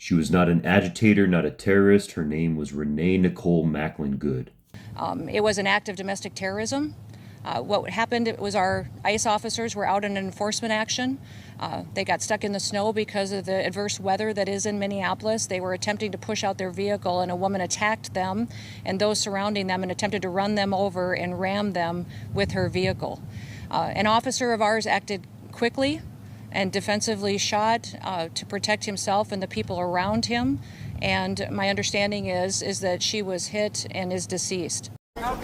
She was not an agitator, not a terrorist. Her name was Renee Nicole Macklin Good. It was an act of domestic terrorism. What happened was our ICE officers were out in an enforcement action. They got stuck in the snow because of the adverse weather that is in Minneapolis. They were attempting to push out their vehicle, and a woman attacked them and those surrounding them and attempted to run them over and ram them with her vehicle. An officer of ours acted quickly and defensively shot to protect himself and the people around him. And my understanding is that she was hit and is deceased. What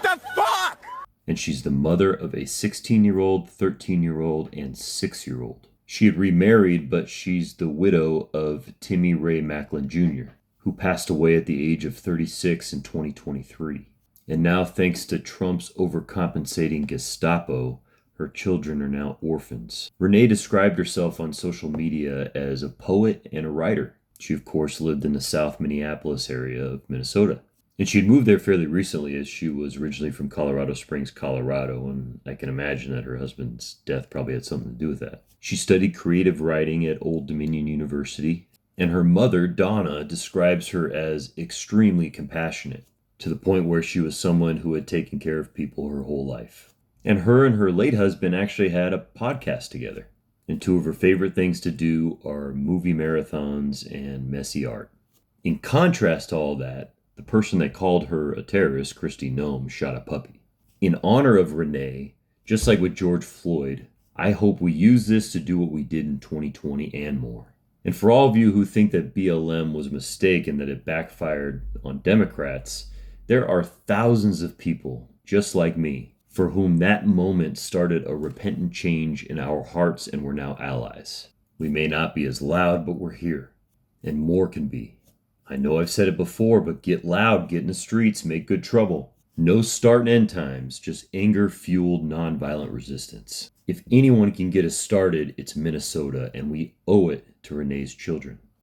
the fuck? And she's the mother of a 16-year-old, 13-year-old, and 6-year-old. She had remarried, but she's the widow of Timmy Ray Macklin Jr., who passed away at the age of 36 in 2023. And now, thanks to Trump's overcompensating Gestapo, her children are now orphans. Renee described herself on social media as a poet and a writer. She, of course, lived in the South Minneapolis area of Minnesota. And she had moved there fairly recently, as she was originally from Colorado Springs, Colorado, and I can imagine that her husband's death probably had something to do with that. She studied creative writing at Old Dominion University, and her mother, Donna, describes her as extremely compassionate, to the point where she was someone who had taken care of people her whole life. And her late husband actually had a podcast together. And two of her favorite things to do are movie marathons and messy art. In contrast to all that, the person that called her a terrorist, Kristi Noem, shot a puppy. In honor of Renee, just like with George Floyd, I hope we use this to do what we did in 2020 and more. And for all of you who think that BLM was a mistake and that it backfired on Democrats, there are thousands of people just like me for whom that moment started a repentant change in our hearts, and we're now allies. We may not be as loud, but we're here, and more can be. I know I've said it before, but get loud, get in the streets, make good trouble. No start and end times, just anger-fueled nonviolent resistance. If anyone can get us started, it's Minnesota, and we owe it to Renee's children.